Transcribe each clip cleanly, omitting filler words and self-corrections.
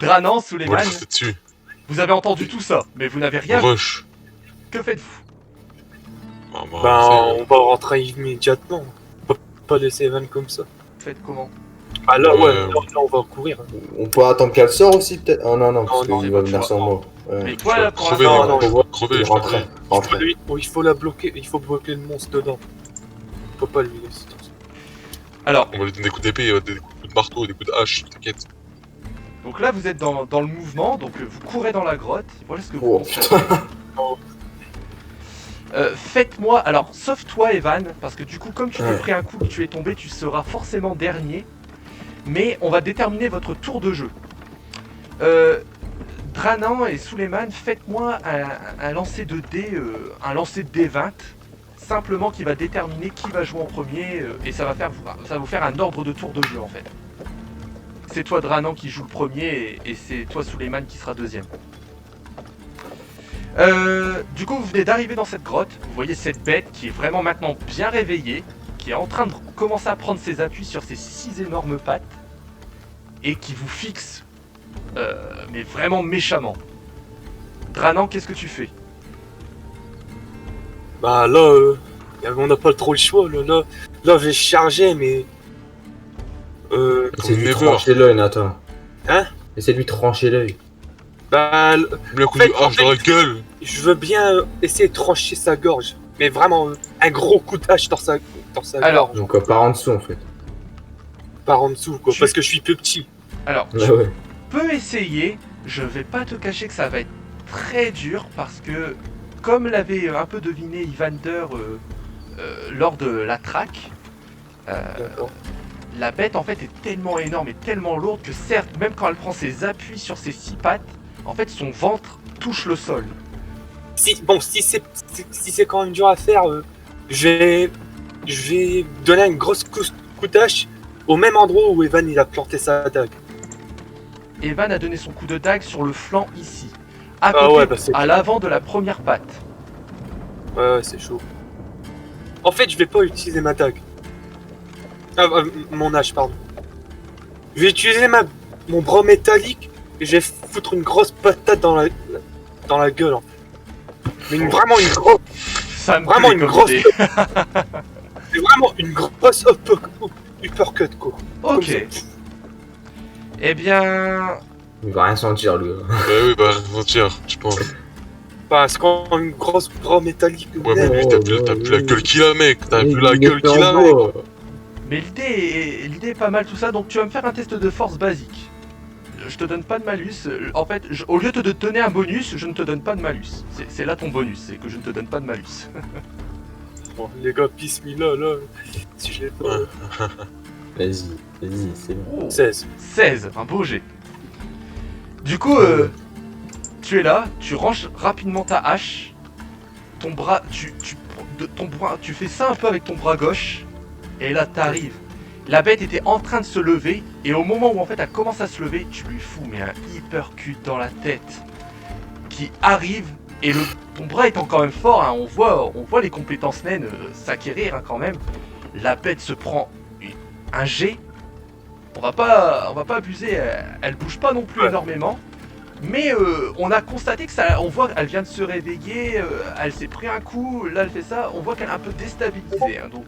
Dranan, On va Suleiman, le foncer dessus. vous avez entendu tout ça, mais vous n'avez rien vu. Rush. Que faites-vous? On va rentrer immédiatement. On peut pas laisser Evan comme ça. Faites comment? Ah là, Ouais, là, on va courir. On peut attendre qu'elle sorte aussi, peut-être. Oh non, parce Non, qu'il c'est va votre venir choix. sans moi. Ouais. Mais toi, là, pour Crever, l'instant, non, les non, gars. Crever, Il je rentrait. crever. Rentrait. Il faut la bloquer, il faut bloquer le monstre dedans. Faut pas lui laisser. alors, On va lui donner des coups d'épée, des coups de marteau, des coups de hache, t'inquiète. donc là, vous êtes dans le mouvement, donc vous courez dans la grotte. Voilà ce que vous Oh constatez. putain. Faites-moi, alors, sauf toi, Evan, parce que du coup, comme tu t'es Ouais. pris un coup, que tu es tombé, tu seras forcément dernier. Mais on va déterminer votre tour de jeu. Dranan et Suleiman, faites-moi un lancer de dés, un lancer de dés 20, simplement qui va déterminer qui va jouer en premier, et ça va vous faire un ordre de tour de jeu en fait. C'est toi Dranan qui joue le premier, et c'est toi Suleiman qui sera deuxième. Du coup, vous venez d'arriver dans cette grotte, vous voyez cette bête qui est vraiment maintenant bien réveillée, qui est en train de commencer à prendre ses appuis sur ses 6 énormes pattes, et qui vous fixe, mais vraiment méchamment. Dranan, qu'est-ce que tu fais? Bah là, on n'a pas trop le choix. Là, je vais charger, mais. Essaye de lui Never. trancher l'œil, Nathan. Hein? Essaye de lui trancher l'œil. Bah, Mets un coup fait, de hache dans la gueule. je veux bien essayer de trancher sa gorge. Mais vraiment, un gros coup de hache dans sa Alors, gorge. Donc par en dessous, en fait. Par en dessous, quoi. Tu- Parce que je suis plus petit. Alors, Ouais, ouais. tu peux essayer, je vais pas te cacher que ça va être très dur, parce que, comme l'avait un peu deviné Evander lors de la traque, D'accord. la bête en fait est tellement énorme et tellement lourde que certes, même quand elle prend ses appuis sur ses 6 pattes, en fait son ventre touche le sol. Si c'est quand même dur à faire, je vais donner une grosse coup de hache au même endroit où Evan il a planté sa dague. Evan a donné son coup de dague sur le flanc ici, à Ah côté, ouais, bah c'est- à l'avant de la première patte. Ouais, c'est chaud. En fait, je vais pas utiliser ma dague. Mon hache, pardon. Je vais utiliser mon bras métallique et je vais foutre une grosse patate dans la gueule. En fait. Mais vraiment une grosse. Ça me Vraiment plaît une comme grosse- idée. C'est vraiment une grosse uppercut, quoi. Comme Ok. ça. Eh bien, Il va rien sentir, lui. Oui, bah, tiens, je pense. Parce qu'en une grosse bras métallique. Ouais, mais lui, t'as vu la gueule qu'il a, mec. T'as vu la gueule qu'il a, mec. mais l'idée est pas mal tout ça, donc tu vas me faire un test de force basique. Je te donne pas de malus. En fait, au lieu de te donner un bonus, je ne te donne pas de malus. C'est là ton bonus, c'est que je ne te donne pas de malus. Bon, les gars, bismillah, là. Si je l'ai pas. Vas-y, c'est bon. Oh, 16. 16, un beau jet. Du coup, tu es là, tu ranges rapidement ta hache. Ton bras, tu fais ça un peu avec ton bras gauche. Et là, t'arrives. La bête était en train de se lever. Et au moment où en fait elle commence à se lever, tu lui fous mais un hypercut dans la tête. Qui arrive. Et ton bras étant quand même fort, hein, on voit les compétences naines s'acquérir hein, quand même. La bête se prend un jet. On va pas abuser, elle bouge pas non plus Ouais. énormément. Mais on a constaté que ça, on voit qu'elle vient de se réveiller, elle s'est pris un coup, là elle fait ça, on voit qu'elle est un peu déstabilisée. Hein, donc,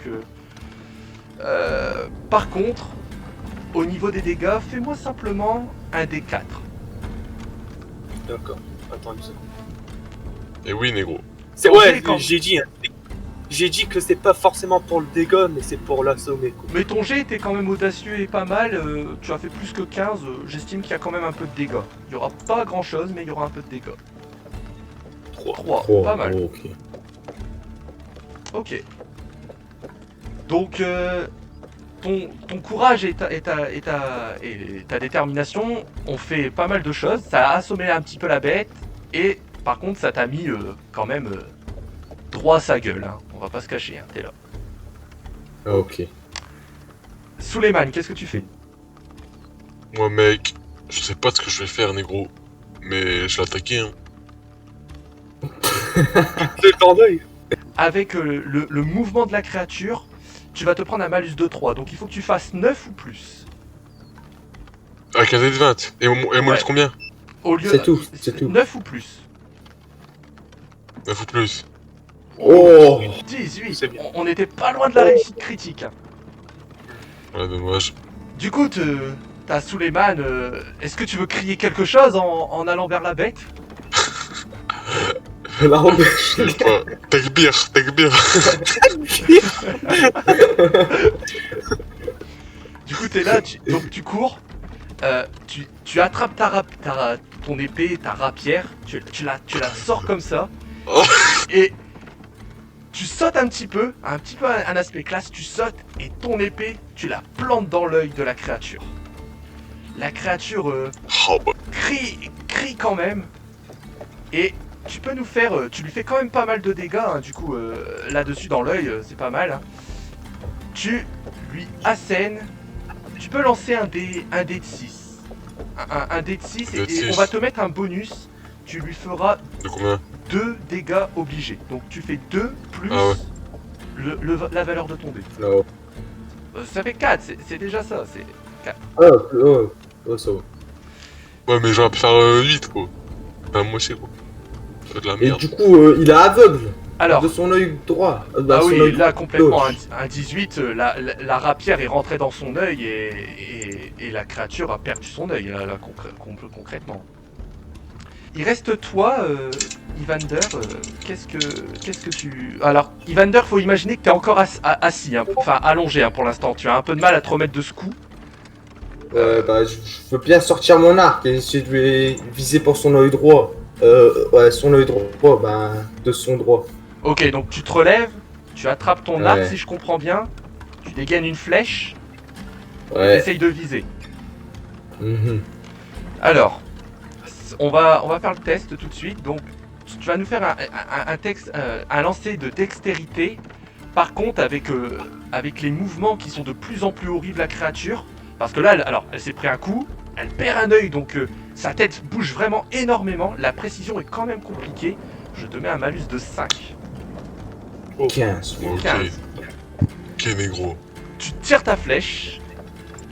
par contre, au niveau des dégâts, fais-moi simplement un D4. D'accord. Attends une seconde. Et oui, négro. C'est Ok, ouais, quand- j'ai dit. Hein. J'ai dit que c'est pas forcément pour le dégât, mais c'est pour l'assommer, quoi. Mais ton jet était quand même audacieux et pas mal, tu as fait plus que 15, j'estime qu'il y a quand même un peu de dégâts. Il y aura pas grand chose, mais il y aura un peu de dégâts. 3, Oh, pas mal. oh, ok. Ok. Donc, ton courage et ta détermination ont fait pas mal de choses. Ça a assommé un petit peu la bête. Et par contre, ça t'a mis quand même droit à sa gueule. Hein. On va pas se cacher, hein, t'es là. Ok. Suleiman, qu'est-ce que tu fais? Moi, mec, je sais pas ce que je vais faire, négro. Mais je vais l'attaquer, hein. Le temps d'œil. Avec le mouvement de la créature, tu vas te prendre un malus de 3. Donc il faut que tu fasses 9 ou plus. Avec un dé de 20. Et moi, Ouais. combien? Au lieu C'est tout, c'est tout. 9 ou plus. 9 ou plus. Oh 18. C'est bien. On n'était pas loin de la réussite critique. Hein. Ouais, dommage. Du coup, t'as Suleiman. Est-ce que tu veux crier quelque chose en allant vers la bête? La robe. Je sais pas. Takbir. Du coup, t'es là, donc tu cours. Tu attrapes ton épée, ta rapière. Tu la sors comme ça. Oh. Et tu sautes un petit peu un aspect classe. Tu sautes et ton épée, tu la plantes dans l'œil de la créature. La créature Oh, bah. crie quand même. Et tu peux nous faire. Tu lui fais quand même pas mal de dégâts, hein, du coup, là-dessus dans l'œil, c'est pas mal. Hein. Tu lui assènes. Tu peux lancer un dé de 6. Un dé de 6 Dé de et 6. on va te mettre un bonus. Tu lui feras De combien? 2 dégâts obligés. Donc tu fais 2 plus Ah ouais. la valeur de ton dé. Non. Ça fait 4, c'est déjà ça. Oh, ça va. Ouais, mais j'aurais pu faire 8, quoi. Enfin, moitié, quoi. C'est de la Et merde. du coup, il est aveugle Alors, de son œil droit. ah son oui, œil là complètement, gauche. un 18, la rapière est rentrée dans son œil et la créature a perdu son œil, là, concrètement. Il reste toi, Evander, qu'est-ce que tu... Alors, Evander, faut imaginer que t'es encore assis, hein, enfin allongé hein, pour l'instant, tu as un peu de mal à te remettre de ce coup. Je veux bien sortir mon arc et essayer de lui viser pour son œil droit. Ouais, son œil droit, de son droit. Ok, donc tu te relèves, tu attrapes ton arc Ouais. si je comprends bien, tu dégaines une flèche, et Ouais. t'essayes de viser. Mhm. Alors, on va faire le test tout de suite. Donc, tu vas nous faire un lancer de dextérité. Par contre, avec les mouvements qui sont de plus en plus horribles, la créature. Parce que là, elle s'est pris un coup, elle perd un œil, donc sa tête bouge vraiment énormément. La précision est quand même compliquée. Je te mets un malus de 5. 15. Ok. 15. Ok, négro. Tu tires ta flèche.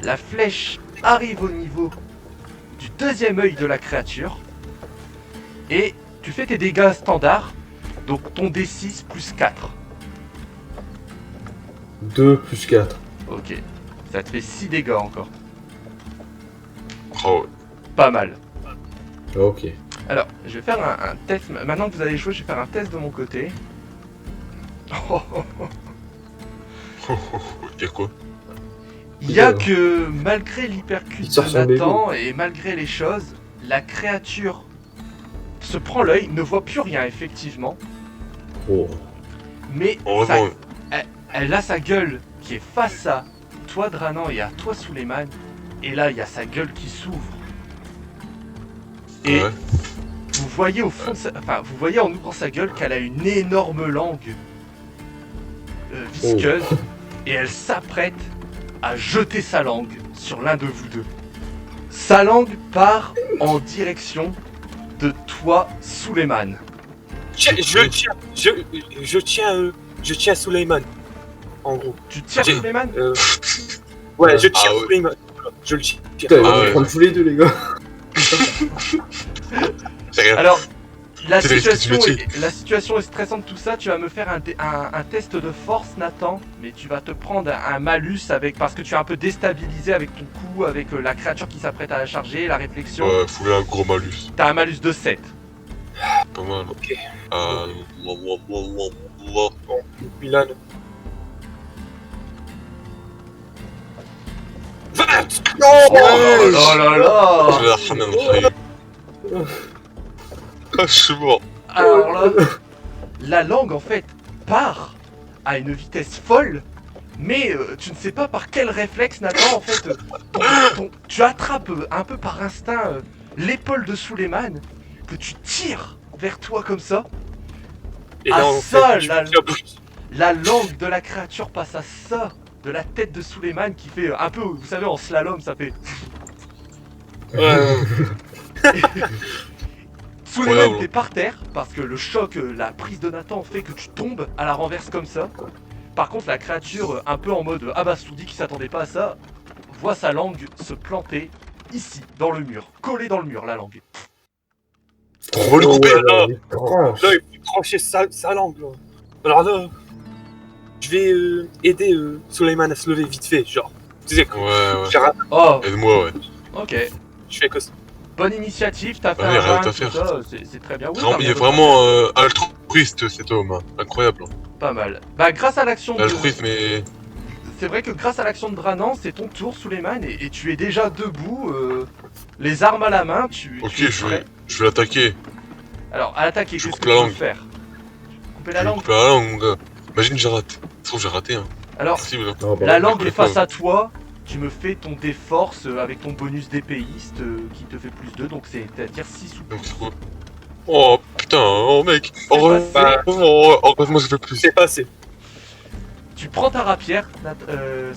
La flèche arrive au niveau du deuxième œil de la créature. Et tu fais tes dégâts standards. Donc ton D6 plus 4. 2 plus 4. Ok. Ça te fait 6 dégâts encore. Oh, ouais. Pas mal. Ok. Alors, je vais faire un test. Maintenant que vous allez jouer, je vais faire un test de mon côté. Y'a quoi? Il y a que malgré l'hypercute Il sort de son Nathan et malgré les choses, la créature se prend l'œil, ne voit plus rien effectivement, Oh. mais Heureusement. elle a sa gueule qui est face à toi Dranan et à toi Suleiman, et là il y a sa gueule qui s'ouvre. Et Ouais. vous voyez au fond de vous voyez en ouvrant sa gueule qu'elle a une énorme langue visqueuse, et elle s'apprête à jeter sa langue sur l'un de vous deux. Sa langue part en direction de toi, Suleiman. Je tiens Suleiman. En gros. Tu tires J'ai- Suleiman? Ouais, je tiens Ah ouais. Suleiman. Je le tire. Putain, ils vont Ah ouais. nous prendre tous les deux, les gars. C'est rien. Alors, la C'est le risque situation, du la situation est stressante, tout ça. Tu vas me faire un test de force, Nathan, mais tu vas te prendre un malus parce que tu es un peu déstabilisé avec ton coup, avec la créature qui s'apprête à la charger, la réflexion. Ouais, faut un gros malus. T'as un malus de 7. Pas mal. Ok. Blablabla. Milan. 20. Oh là là! Je vais la ramener dans le rayon. Ah, je suis mort. Alors là, la langue en fait part à une vitesse folle, mais tu ne sais pas par quel réflexe, Nathan, en fait, tu attrapes un peu par instinct l'épaule de Suleiman, que tu tires vers toi comme ça. Et Ah, là, on ça, fait- là, La langue de la créature passe à ça, de la tête de Suleiman qui fait un peu, vous savez, en slalom, ça fait... Ouais. Suleiman, Incroyable. t'es par terre parce que le choc, la prise de Nathan fait que tu tombes à la renverse comme ça. Par contre, la créature, un peu en mode abasourdi qui s'attendait pas à ça, voit sa langue se planter ici, dans le mur, collée dans le mur, la langue. On va le couper. Oh, là, les tranches. Là, il faut trancher sa langue. Là. Alors là, je vais aider Suleiman à se lever vite fait, genre. Tu sais, Ouais. Oh, Aide-moi, ouais. ok. je fais que ça. Bonne initiative, t'as fait Ouais, y a un rien round, à faire. tout ça, c'est très bien. Oui, Vraiment, t'as il est bien vraiment altruiste cet homme. Hein. Incroyable. pas mal. Bah, grâce à l'action de... Altruiste, mais. C'est vrai que grâce à l'action de Dranan, c'est ton tour, Suleiman, et tu es déjà debout, les armes à la main, tu Ok, es je prêt. vais l'attaquer. Alors, à l'attaquer, Je qu'est-ce coupe que la tu veux langue. faire Couper Je la vais langue couper la langue, mon gars. Imagine, j'ai raté. Ça se trouve, j'ai raté, hein. Alors, Possible, hein. Non, bah, la non. langue est pas. face à toi, tu me fais ton déforce avec ton bonus d'épéiste qui te fait plus 2, donc c'est-à-dire 6 ou plus. Donc, c'est quoi? Oh putain, oh mec. passé. Heureusement, j'ai fait plus. C'est passé. Tu prends ta rapière,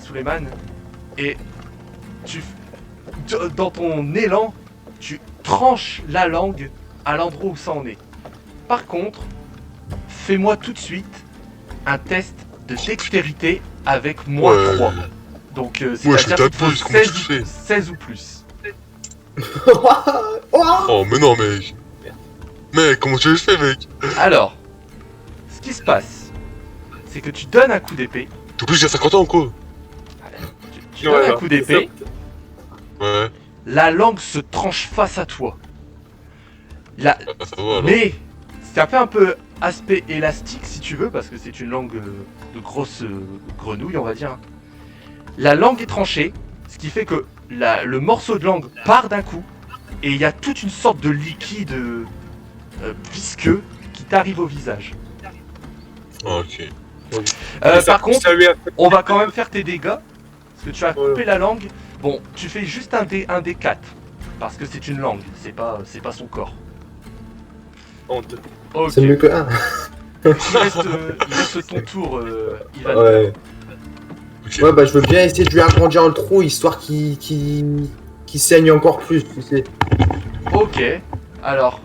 Suleiman, et dans ton élan, tu tranches la langue à l'endroit où ça en est. Par contre, fais-moi tout de suite un test de dextérité avec moins Ouais. 3. Donc, Ouais, je c'est-à-dire qu'il te faut t'abuse, comment tu fais 16 ou plus. Oh, mais non, mec. Mec, comment tu le fais, mec? Alors, ce qui se passe, c'est que tu donnes un coup d'épée. T'es obligé à 50 ans ou quoi? Tu donnes un Voilà, coup d'épée, Ouais, la langue se tranche face à toi. ça va alors. Mais ça fait un peu aspect élastique si tu veux, parce que c'est une langue de grosse grenouille, on va dire. La langue est tranchée, ce qui fait que le morceau de langue part d'un coup, et il y a toute une sorte de liquide visqueux qui t'arrive au visage. Ah, ok. Par contre, ça lui a fait on va quand même faire tes dégâts, parce que tu as coupé Ouais. la langue. Bon, tu fais juste un D4, parce que c'est une langue, c'est pas son corps. honte. Ok, C'est mieux que 1. il reste ton tour, Ivan. Ouais. Ok. Ouais, bah je veux bien essayer de lui agrandir le trou histoire qu'il saigne encore plus, tu sais. Ok, alors,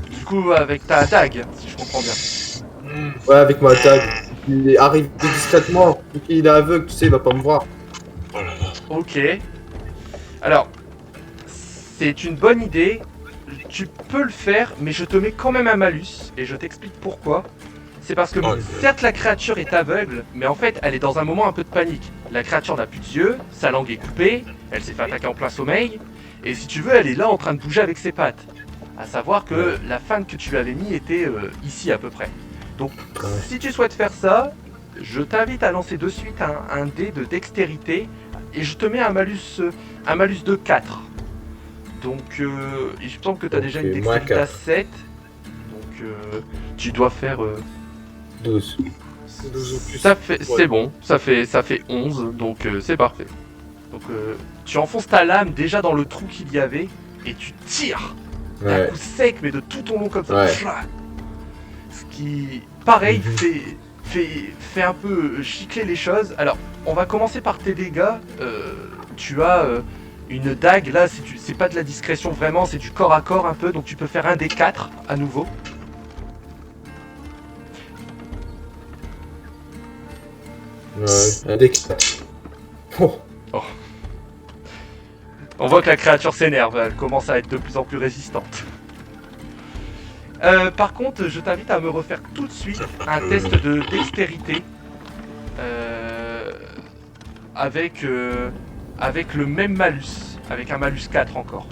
du coup, avec ta dague, si je comprends bien. Ouais, avec ma tag. Il arrive discrètement. Vu qu'il est aveugle, tu sais, il va pas me voir. Oh là là. Ok. Alors, c'est une bonne idée. Tu peux le faire, mais je te mets quand même un malus. Et je t'explique pourquoi. C'est parce que, Oh, certes, la créature est aveugle, mais en fait, elle est dans un moment un peu de panique. La créature n'a plus de yeux, sa langue est coupée, elle s'est fait attaquer en plein sommeil. Et si tu veux, elle est là en train de bouger avec ses pattes. À savoir que la fan que tu lui avais mis était ici à peu près. Donc, Ouais. si tu souhaites faire ça, je t'invite à lancer de suite un dé de dextérité et je te mets un malus de 4. Donc, il me semble que tu as déjà Ok, une moins dextérité à 4. 7. Donc, tu dois faire. 12. 12 ou plus. Ça fait, Ouais. c'est bon, ça fait 11, donc c'est parfait. Donc, tu enfonces ta lame déjà dans le trou qu'il y avait et tu tires d'un Ouais. coup sec, mais de tout ton long comme ça. Ouais. Fla. Ce qui, pareil, Mhm. fait un peu chicler les choses. Alors, on va commencer par tes dégâts. Tu as une dague, là, c'est pas de la discrétion vraiment, c'est du corps à corps un peu, donc tu peux faire un des 4 à nouveau. Ouais. Un des 4. Oh. On voit que la créature s'énerve, elle commence à être de plus en plus résistante. Par contre, je t'invite à me refaire tout de suite un test de dextérité avec le même malus, avec un malus 4 encore.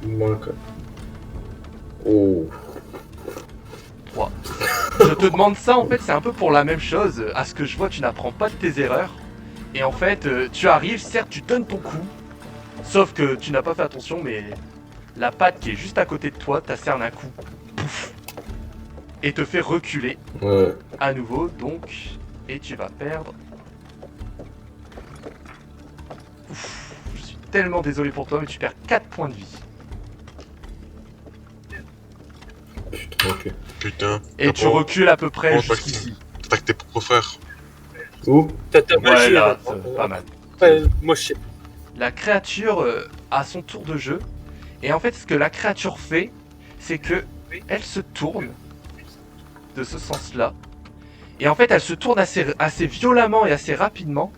Moins 4. Oh. 3. Je te demande ça, en fait, c'est un peu pour la même chose. À ce que je vois, tu n'apprends pas de tes erreurs. Et en fait, tu arrives, certes, tu donnes ton coup. Sauf que tu n'as pas fait attention, mais la patte qui est juste à côté de toi t'asserne un coup. Pouf, et te fait reculer Ouais. à nouveau, donc. Et tu vas perdre. Ouf, je suis tellement désolé pour toi, mais tu perds 4 points de vie. Putain, ok. Putain. Et tu recules à peu près Oh, jusqu'ici. T'attaques tes propres frères. Où? T'as mal Ouais, fait, là, hein. c'est pas mal. Ouais, moi, je sais. La créature a son tour de jeu. Et en fait, ce que la créature fait, c'est que elle se tourne de ce sens-là. Et en fait, elle se tourne assez violemment et assez rapidement.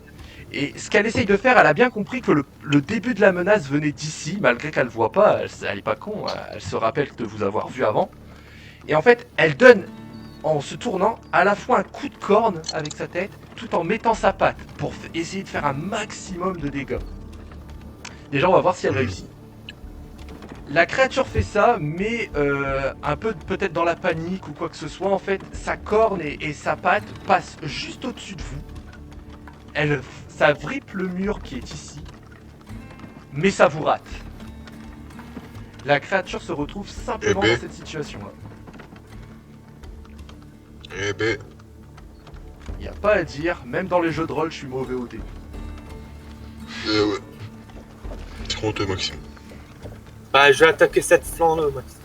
Et ce qu'elle essaye de faire, elle a bien compris que le début de la menace venait d'ici, malgré qu'elle ne voit pas, elle est pas con, elle se rappelle de vous avoir vu avant. Et en fait, elle donne, en se tournant, à la fois un coup de corne avec sa tête, tout en mettant sa patte, pour essayer de faire un maximum de dégâts. Déjà, on va voir si elle réussit. La créature fait ça, mais un peu peut-être dans la panique ou quoi que ce soit. En fait, sa corne et sa patte passent juste au-dessus de vous. Ça vrippe le mur qui est ici, mais ça vous rate. La créature se retrouve simplement dans cette situation-là. Eh ben, Y a pas à dire, même dans les jeux de rôle, je suis mauvais au dé. ouais. C'est honteux, Maxime. Bah, je vais attaquer cette flanc là, Max.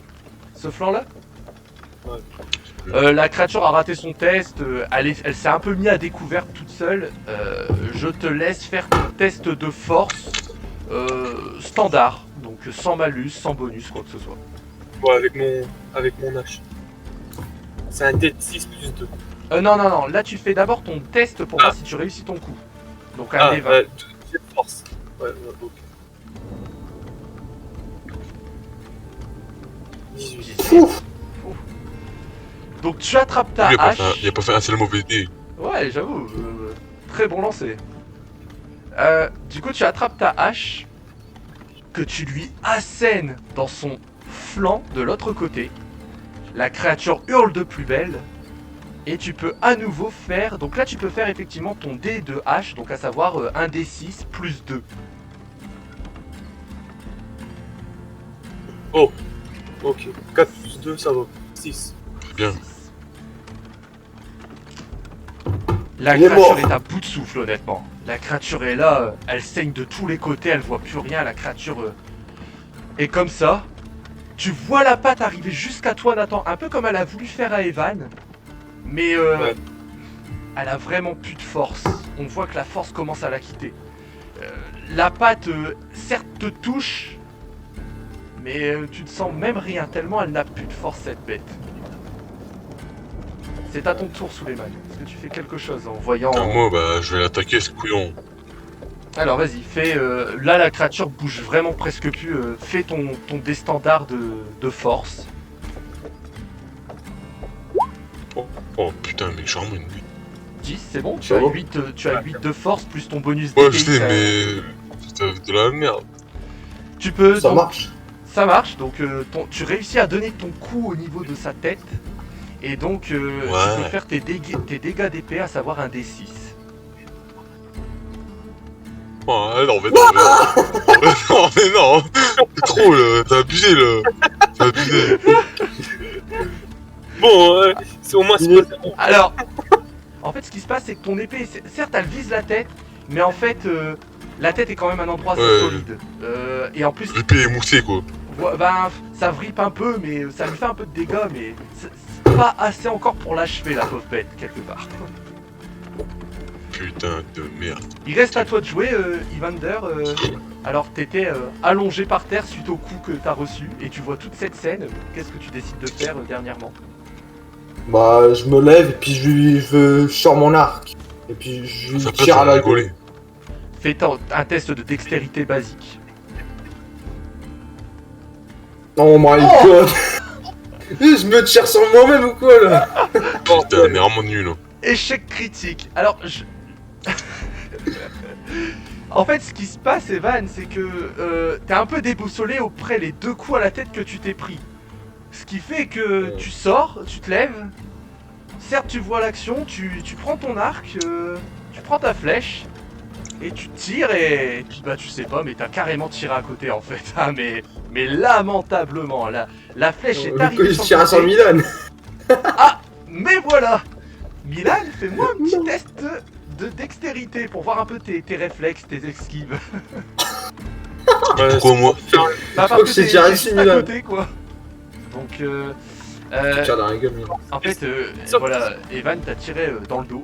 Ce flanc-là Ouais. La créature a raté son test, elle s'est un peu mise à découvert toute seule. Je te laisse faire ton test de force standard, donc sans malus, sans bonus, quoi que ce soit. Ouais, avec mon hache. C'est un dé de 6 plus 2. Non, là tu fais d'abord ton test pour voir si tu réussis ton coup. Donc un des 20. J'ai de force. Ouais, ok. 18. Ouf. Donc tu attrapes ta Lui, hache. il a pas fait un seul mauvais dé. Ouais, j'avoue, très bon lancer. Du coup, tu attrapes ta hache, que tu lui assènes dans son flanc de l'autre côté. La créature hurle de plus belle. Et tu peux à nouveau faire... Donc là, tu peux faire effectivement ton dé de hache, donc à savoir un D6 plus 2. Oh, ok. 4 plus 2, ça va. 6. Bien. La Il est créature mort. est à bout de souffle, honnêtement. La créature est là, elle saigne de tous les côtés, elle voit plus rien, la créature est comme ça. Tu vois la patte arriver jusqu'à toi, Nathan, un peu comme elle a voulu faire à Evan. Mais Ouais. elle a vraiment plus de force. On voit que la force commence à la quitter. La patte, certes, te touche, mais tu ne sens même rien, tellement elle n'a plus de force, cette bête. C'est à ton tour, Suleiman. Est-ce que tu fais quelque chose en voyant... Moi, bah, je vais l'attaquer, ce couillon. Alors vas-y, fais... là, la créature bouge vraiment presque plus. Fais ton dé standard de force. Oh putain, mais charmant une nuit. 10, c'est bon. Tu C'est as, bon. 8 de force plus ton bonus Ouais, DPI, je sais, ça- mais. C'est de la merde. Tu peux... Ça donc, marche. Ça marche, donc tu réussis à donner ton coup au niveau de sa tête. Et donc, tu peux faire tes dégâts d'épée, à savoir un D6. Oh, non, mais non, non, mais non. C'est trop, là. T'as abusé, là. T'as abusé. Bon, c'est au moins c'est pas bon. Alors, en fait, ce qui se passe, c'est que ton épée, certes, elle vise la tête, mais en fait, la tête est quand même un endroit assez Ouais. solide. Et en plus, L'épée est moussée, quoi. ben, ça vrippe un peu, mais ça lui fait un peu de dégâts, mais c'est pas assez encore pour l'achever, la pauvre bête, quelque part. Putain de merde. Il reste à toi de jouer, Evander. Alors, t'étais allongé par terre suite au coup que t'as reçu, et tu vois toute cette scène. Qu'est-ce que tu décides de faire dernièrement? Bah, je me lève et puis je sors mon arc. Et puis je lui Ça peut tire à la rigoler. gueule. Fais un test de dextérité basique. Oh my Oh god. Je me tire sur moi-même ou quoi là? Putain, mais vraiment nul. Hein. Échec critique. Alors, en fait, ce qui se passe, Evan, c'est que t'es un peu déboussolé auprès les 2 coups à la tête que tu t'es pris. Ce qui fait que tu sors, tu te lèves. Certes, tu vois l'action, tu prends ton arc, tu prends ta flèche, et tu tires et puis bah tu sais pas, mais t'as carrément tiré à côté en fait. Ah, mais lamentablement, la flèche est Du coup, arrivée je sur tire le à 100 côté. Milan. Mais voilà, Milan, fais-moi un petit test de dextérité pour voir un peu tes réflexes, tes esquives. Pourquoi moi? Bah, crois que c'est déjà réussi, juste à Milan. côté quoi. Donc Je tire dans la gueule, Milan. en fait voilà, Evan t'a tiré dans le dos.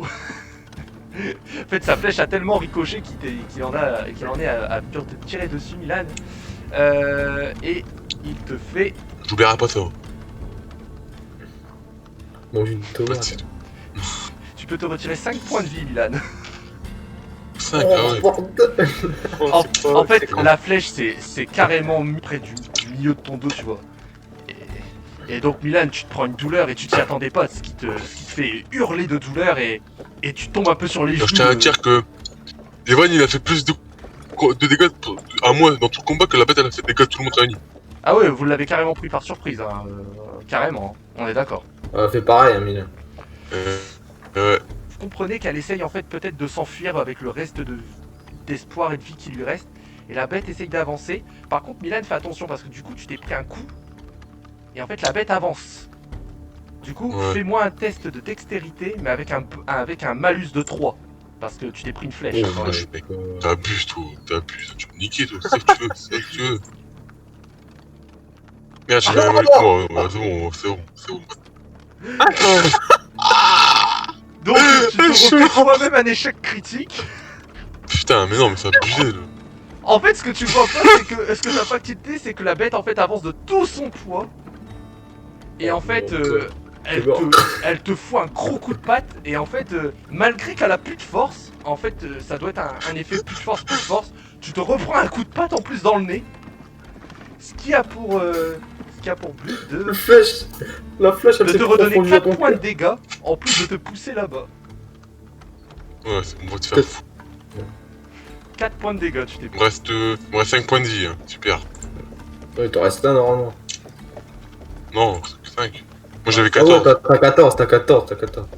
En fait sa flèche a tellement ricoché qu'il en est à te tirer dessus, Milan. Et il te fait... J'oublierai pas ça. Mange une tomate. Tu peux te retirer 5 points de vie, Milan. 5, ah ouais. bordel. Oh, En, c'est pas- en fait, c'est quand- la flèche, c'est carrément mis près du milieu de ton dos, tu vois. Et donc, Milan, tu te prends une douleur et tu t'y attendais pas, ce qui te fait hurler de douleur et tu tombes un peu sur les genoux. Je tiens à dire que Evan il a fait plus de dégâts à moi dans tout le combat que la bête elle a fait des dégâts à tout le monde réuni. Ah ouais, vous l'avez carrément pris par surprise, hein, carrément, hein. On est d'accord. On fait pareil, hein, Milan. Ouais. Vous comprenez qu'elle essaye en fait peut-être de s'enfuir avec le reste d'espoir et de vie qui lui reste. Et la bête essaye d'avancer. Par contre, Milan, fais attention parce que du coup, tu t'es pris un coup. Et en fait, la bête avance. Du coup, Ouais. fais-moi un test de dextérité, mais avec un malus de 3. Parce que tu t'es pris une flèche. Oh, dans le- ouais. T'abuses, toi, t'abuses, tu me niquer, toi, c'est ça que tu veux, c'est ça que tu veux. Merde, j'ai rien avec moi, ouais, c'est bon. Donc, tu te refais toi-même un échec critique. Putain, mais non, mais c'est abusé, là. En fait, ce que tu vois pas, c'est que ce que t'as pas quitté, c'est que la bête en fait avance de tout son poids. Et en fait, elle te fout un gros coup de patte. Et en fait, malgré qu'elle a plus de force, en fait, ça doit être un effet plus de force, tu te reprends un coup de patte en plus dans le nez. Ce qui a pour but de La flèche, elle te s'est redonner confondue à 4 ton points de cœur. dégâts, en plus de te pousser là-bas. Ouais, c'est bon, va te faire foutre. 4 points de dégâts, tu t'es Il me reste 5 points de vie, hein, super. Ouais, il t'en reste un normalement. Non, 5. Moi j'avais Ah ouais, 14. t'as 14.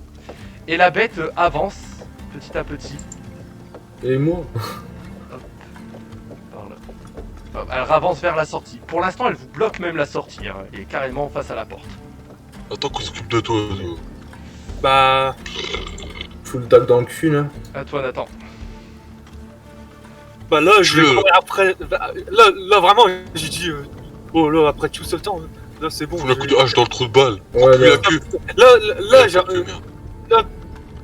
Et la bête avance petit à petit. Et moi? Par là. Elle avance vers la sortie. Pour l'instant, elle vous bloque même la sortie. Hein. Elle est carrément face à la porte. Attends qu'on s'occupe de toi, toi. Bah, Full tag dans le cul, là. À toi, Nathan. bah là, je vais Le- courir après. Là, vraiment, j'ai dit. Oh là, après tout ce temps, là, c'est bon. Fous la coup de hache dans le trou de balle. Ouais, Plus là. la queue. Là, genre, Merde.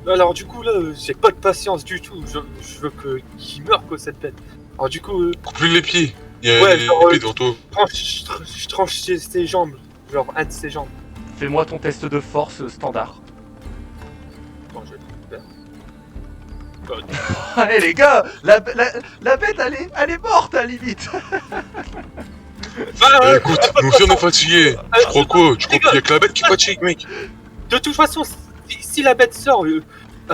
alors du coup, là, j'ai pas de patience du tout. Je veux qu'il meure, quoi, cette bête. Alors du coup, Coupe-lui les pieds. Il y a Ouais, une genre, épée devant toi. je tranche ses jambes. Genre, un de ses jambes. Fais-moi ton test de force standard. Attends, je vais le faire. Allez, les gars, la bête, elle est morte, à la limite. Eh, écoute, nous aussi on est fatigués. Tu crois quoi? Tu crois qu'il y a que la bête qui fatigue, mec? De toute façon, si la bête sort, elle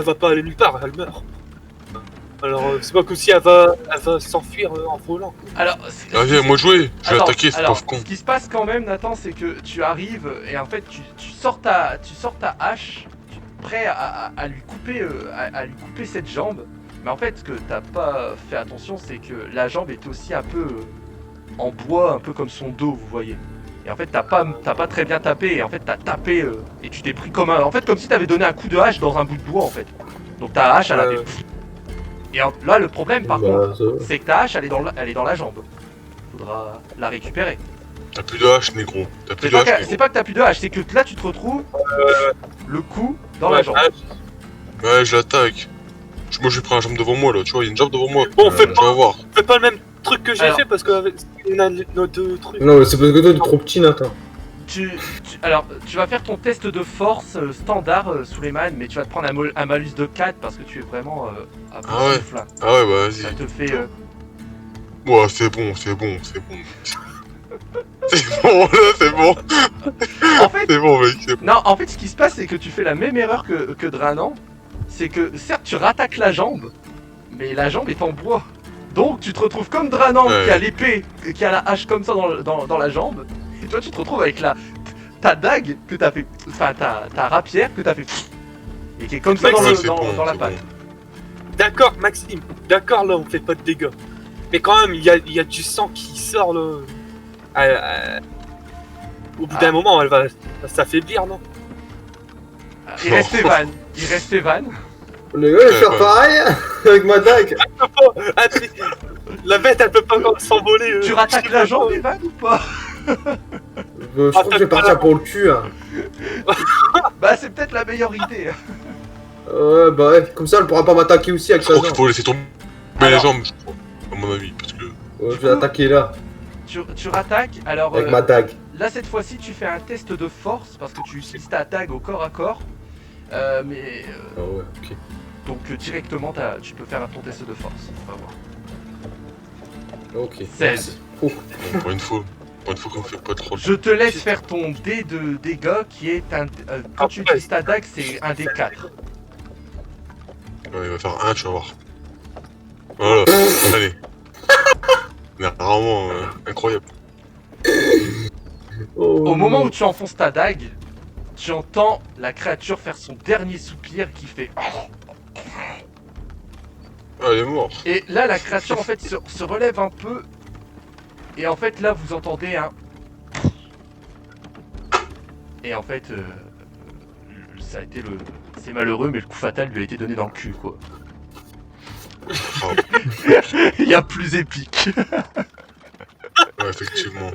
va pas aller nulle part, elle meurt. Alors, c'est pas comme si elle va s'enfuir en volant. Alors, Ah, viens, moi jouer. Je vais Attends, attaquer, c'est alors, pauvre con. ce qui se passe quand même, Nathan, c'est que tu arrives et en fait, tu sors ta hache, prêt à lui couper, à lui couper cette jambe. Mais en fait, ce que t'as pas fait attention, c'est que la jambe est aussi un peu en bois, un peu comme son dos, vous voyez. Et en fait, t'as pas très bien tapé. Et en fait, t'as tapé et tu t'es pris en fait, comme si t'avais donné un coup de hache dans un bout de bois, en fait. Donc ta hache, elle avait. Et là, le problème, par contre, Bah, ça va. c'est que ta hache, elle est dans la jambe. Faudra la récupérer. T'as plus de hache, négro. T'as plus C'est de pas, hache, c'est négro. pas que t'as plus de hache, c'est que là tu te retrouves le coup dans la jambe. Ouais, je l'attaque. Moi, je vais prendre la jambe devant moi, là. Tu vois, il y a une jambe devant moi. Bon, on fait Tu vas voir. pas le même truc que j'ai Alors. fait parce que on a nos deux trucs. Non, mais c'est parce que toi, t'es trop petit, Nathan. Alors, tu vas faire ton test de force standard, Suleiman, mais tu vas te prendre un malus de 4 parce que tu es vraiment à bout Ah ouais. de souffle, là. Ah ouais, bah Ça vas-y. te fait. Ouais, c'est bon. C'est bon, là, c'est bon. En fait, C'est bon, mec. C'est bon. non, en fait, ce qui se passe, c'est que tu fais la même erreur que Dranan. C'est que certes, tu rattaques la jambe, mais la jambe est en bois. Donc, tu te retrouves comme Dranan Ouais. qui a l'épée, qui a la hache comme ça dans la jambe. Et toi, tu te retrouves avec ta dague que t'as fait. Enfin, ta rapière que t'as fait. Et qui est comme ça Ouais, dans, Ouais, le- c'est dans, bon, dans la c'est patte. bon. D'accord, Maxime. D'accord, là, on fait pas de dégâts. Mais quand même, il y a du sang qui sort là. Au bout d'un moment, elle va s'affaiblir, non? Il reste Evan. Les gars, je vais faire Ouais. pareil avec ma dague. Oh, la bête, elle peut pas encore s'envoler. Tu rattaques la jambe, Evan, ou pas? Je crois que je vais partir pour le cul. Hein. Bah, c'est peut-être la meilleure idée. Ouais, bah ouais, comme ça, elle pourra pas m'attaquer aussi avec Je sa crois qu'il jambe. faut laisser tomber Alors. les jambes, je crois. À mon avis, parce que. Ouais, je vais attaquer là, Tu rattaques, alors avec ma dague. là cette fois-ci tu fais un test de force parce que tu utilises ta dague au corps à corps. Mais Ah ouais, ok. Donc directement, tu peux faire un ton test de force. On va voir. Ok. 16. Merci. Ouf. Bon, pour une fois qu'on fait pas trop. Je te laisse faire ton dé de dégâts qui est un... quand tu utilises ta dague, c'est un dé 4. Ouais, il va faire 1, tu vas voir. Voilà, allez. Mais vraiment incroyable. Oh, Au moment non. où tu enfonces ta dague, tu entends la créature faire son dernier soupir qui fait... Ah, il est mort. Et là, la créature, en fait, se relève un peu. Et en fait, là, vous entendez un... Et en fait, ça a été le... C'est malheureux, mais le coup fatal lui a été donné dans le cul, quoi. Il y a plus épique. Ouais, effectivement.